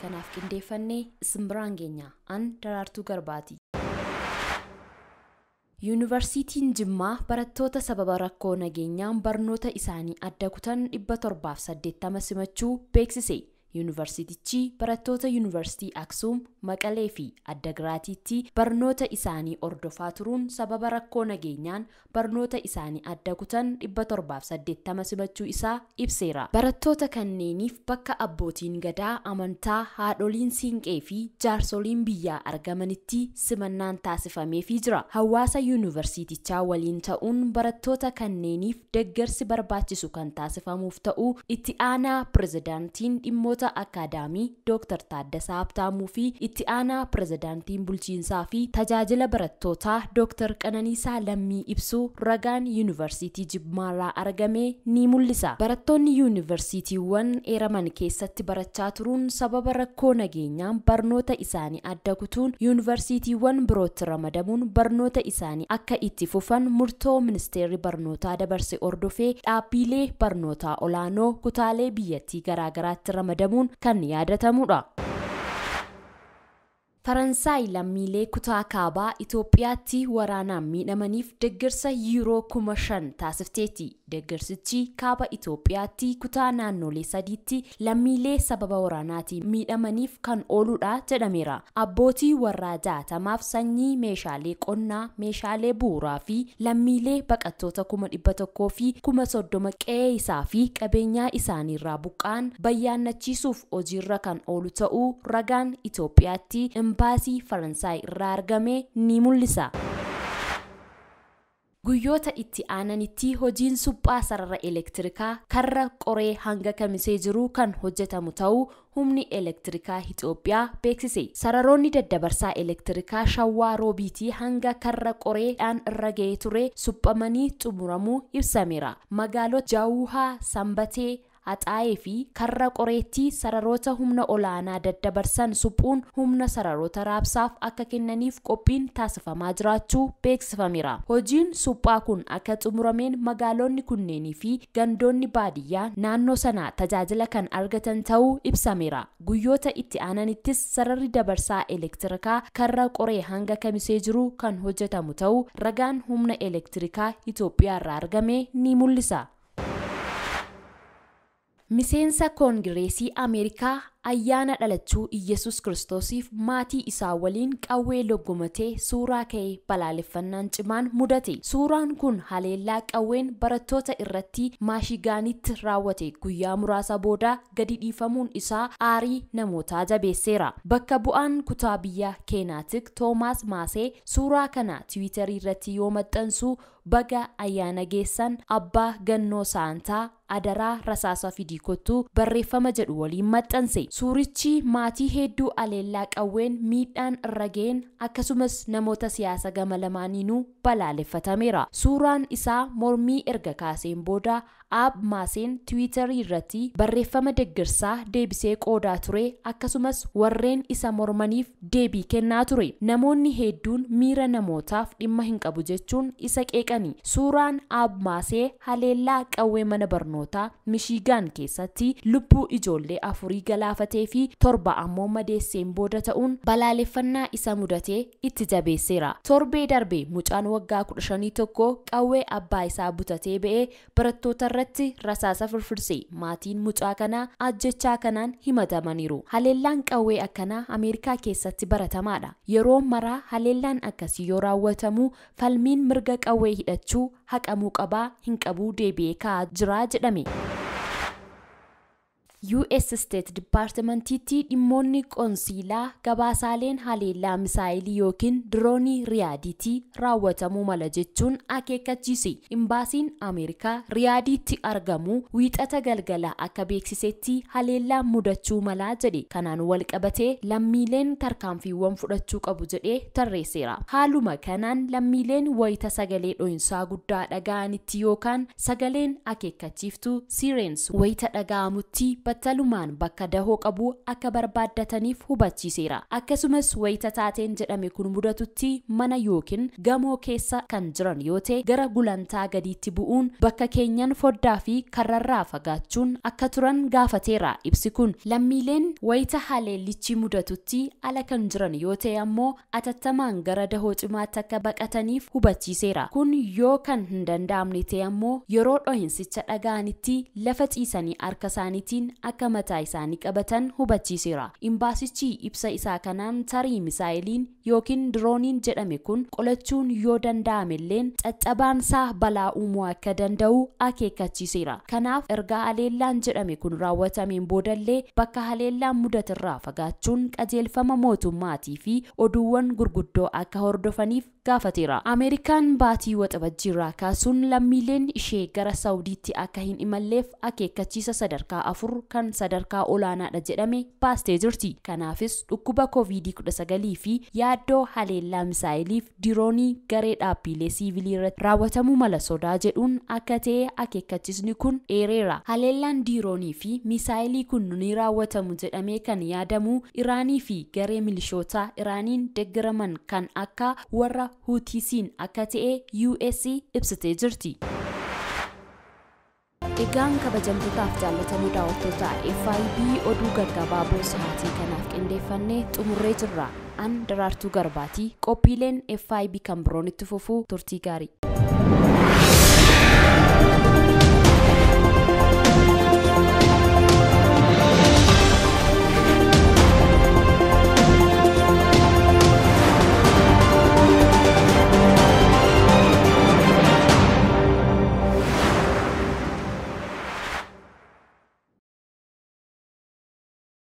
kanaaf qindeeffannee isin biraan geenya an Daraartuu Garbaati. Yuunivarsiitiin Jimmaa barattoota sababa rakkoo nageenyaan barnoota isaanii adda kutan 780 simachuu beeksise. Yuunivarsiitichi barattoota Yuunivarsiitii Aksuum, Maqalee fi Addagiraatiitti barnoota isaanii ordofaa turuun sababa rakkoo nageenyaan barnoota isaanii adda kutan 780 simachuu isaa ibseera. Barattoota kanneeniif bakka abbootiin gadaa, amantaa, haadholiin siinqee fi jaarsoliin biyyaa argamanitti simannaan taasifameefii jira. Hawaasa Yuunivarsiitichaa waliin ta'uun barattoota kanneeniif deeggarsi barbaachisu kan taasifamuuf ta'u itti aanaa pirezidaantiin dhimmoota Akaadaamii Dr. Taaddasaa Habtaamuu fi itti aanaa pirezidaantiin bulchiinsaa fi tajaajila barattootaa Dr. Qananiisaa Lammii ibsuu ragaan Yuunivarsiitii Jimmaarraa argame ni mul'isa. Barattoonni yuunivarsiitiiwwan eeraman keessatti barachaa turuun sababa rakkoo nageenyaan barnoota isaanii adda kutuun yuunivarsiitiiwwan birootti ramadamuun barnoota isaanii akka itti fufan murtoo ministeerri barnootaa dabarse ordofee dhaabbilee barnootaa olaanoo kutaalee biyyattii garaagaraatti ramadamuun kan yaadatamudha. Faransaay lammiilee kutaa kaabaa Itoophiyaatti waraanaan miidhamaniif deeggarsa yuuroo 5,000 taasifteetti. Deeggarsichi kaaba Itoophiyaatti kutaa naannolee 3tti lammiilee sababa waraanaatiin miidhamaniif kan ooludha jedhameera. Abbootii warraa 60maaf sanyii meeshaalee qonnaa, meeshaalee bu'uuraa fi lammiilee baqattoota 100,000 fi 30,000 qe'ee isaa fi qabeenyaa isaaniirraa buqqaan bayyaannachiisuuf hojiirra kan oolu ta'uu ragaan Itoophiyaatti Embaasii Faransaay irraa argame ni mul'isa. Guyyoota itti aananitti hojiin suphaa sarara elektirikaa karra qoree hanga kamisee jiru kan hojjetamu ta'uu humni elektirikaa Itoophiyaa beeksise. Sararoonni daddabarsaa elektirikaa Shawaa Roobiitii hanga karra qoreedhaan irra ga'ee ture suphamanii xumuramuu ibsameera. Magaalota Jaawuhaa, Sanbatee, Haxaayee fi karra qoreetti sararoota humna olaanaa daddabarsan suphuun humna sararoota raabsaaf akka kennaniif qophiin taasifamaa jiraachuu beeksifameera. Hojiin suphaa kun akka xumurameen magaalonni kunneenii fi gandoonni baadiyyaa naannoo sanaa tajaajila kan argatan ta'uu ibsameera. Guyyoota itti aananittis sararri dabarsaa elektirikaa karra qoree hanga kamisee jiru kan hojjetamu ta'uu ragaan humna elektirikaa Itoophiyaarraa argame ni mul'isa. Miseensa Koongireesii Ameerikaa ayyaana dhalachuu Iyesuus Kiristoosiif maatii isaa waliin qawwee loggomatee suuraa ka'ee balaaleffannaan cimaan mudate. Suuraan kun haleellaa qawween barattoota irratti Maashigaanitti raawwate guyyaa muraasa booda gadi dhiifamuun isaa aarii namootaa jabeesseera. Bakka bu'aan kutaa biyya Keenaatik Toomaas Maasee suuraa kana Tiwiitarii irratti yoo maxxansu baga ayyaana geessan abbaa gannoo saantaa adaraa rasaasa fidii kottuu barreeffama jedhu waliin maxxanse. Suurichi maatii hedduu haleellaa qawween miidhaan irra ga'een akkasumas namoota siyaasa gama lamaaniinuu balaaleffatameera. Suuraan isaa mormii erga kaaseen booda Ab Maaseen Tiwiitarii irratti barreeffama deeggarsaa deebisee qoodaa ture akkasumas warreen isa mormaniif deebii kennaa ture. Namoonni hedduun miira namootaaf dhimma hin qabu jechuun isa qeeqani. Suuraan Ab Maasee haleellaa qawwee mana barnootaa Mishigaan keessatti lubbuu ijoollee 4 galaafatee fi 7 ammoo madeesseen booda ta'uun balaaleffannaa isa mudatee itti jabeesseera. Torbee darbe mucaan waggaa 15 tokko qawwee abbaa isaa butatee ba'ee barattoota irratti rasaasa firfirse. Maatiin mucaa kanaa ajjechaa kanaan himatamaniiru. Haleellaan qawwee akkanaa Ameerikaa keessatti baratamaadha. Yeroo maraa haleellaan akkasii yoo raawwatamu falmiin mirga qawwee hidhachuu haqamuu qabaa hin qabuu deebi'ee ka'aa jira jedhame. US State Departmentiitti dhimmoonni qoonsiilaa gabaasaaleen haleellaa misaayilii yookiin diroonii Riyaadiitti raawwatamuu mala jechuun akeekkachiise. Imbaasiin Ameerikaa Riyaadiitti argamu wiixata galgala akka beeksisetti haleellaan mudachuu malaa jedhe. Kanaan wal qabatee lammiileen tarkaanfiiwwan fudhachuu qabu jedhee tarreesseera. Haaluma kanaan lammiileen wayita sagalee dho'insaa guddaa dhaga'anitti yookaan sagaleen akeekkachiiftuu Sirens wayita dhaga'amutti battalumaan bakka dahoo qabu akka barbaaddataniif hubachiiseera. Akkasumas wayita taateen jedhame kun mudatutti mana yookiin gamoo keessa kan jiran yoo ta'e gara gulantaa gadiitti bu'uun bakka keenyan foddaa fi karrarraa fagaachuun akka turan gaafateera. Ibsi kun lammiileen wayita haleellichi mudatutti ala kan jiran yoo ta'e ammoo atattamaan gara dahoo cimaatti akka baqataniif hubachiiseera. Kun yoo kan hin danda'amne ta'e ammoo yeroo dhohinsicha dhaga'anitti lafa ciisanii harka isaaniitiin akka mataa isaanii qabatan hubachiiseera. Imbaasichi ibsa isaa kanaan tarii misaayiliin yookiin dirooniin jedhame kun qolachuun yoo danda'amellee caccabaansaa balaa uumuu akka danda'u akeekkachiiseera. Kanaaf erga haleellaan jedhame kun raawwatameen boodallee bakka haleellaan mudatirraa fagaachuun qajeelfama mootummaatii fi oduuwwan gurguddoo akka hordofaniif gaafateera. Ameerikaan baatii waxabajjiirraa kaasuun lammiileen ishee gara Saawudiitti akka hin imalleef akeekkachiisa sadarkaa 4 kan sadarkaa olaanaadha jedhame baastee jirti. Kanaafis dhukkuba COVID-19 fi yaaddoo haleellaa misaayiliif diroonii garee dhaabbilee siivilii irratti raawwatamuu mala sodaa jedhuun akka ta'e akeekkachiisni kun eereera. Haleellaan diroonii fi misaayilii kun ni raawwatamu jedhamee kan yaadamu Iraanii fi garee milishoota Iraaniin deeggaraman kan akka warra Huutiisiin akka ta'e US ibsitee jirti. Egaan kabajamtootaaf jaallatamoo daawwattoota FiB oduu gaggabaaboo sa'aatii kanaaf qindeeffannee xumurree jirra. An Daraartuu Garbaatii qophiileen FiB kan biroon itti fufuu turtii gaarii.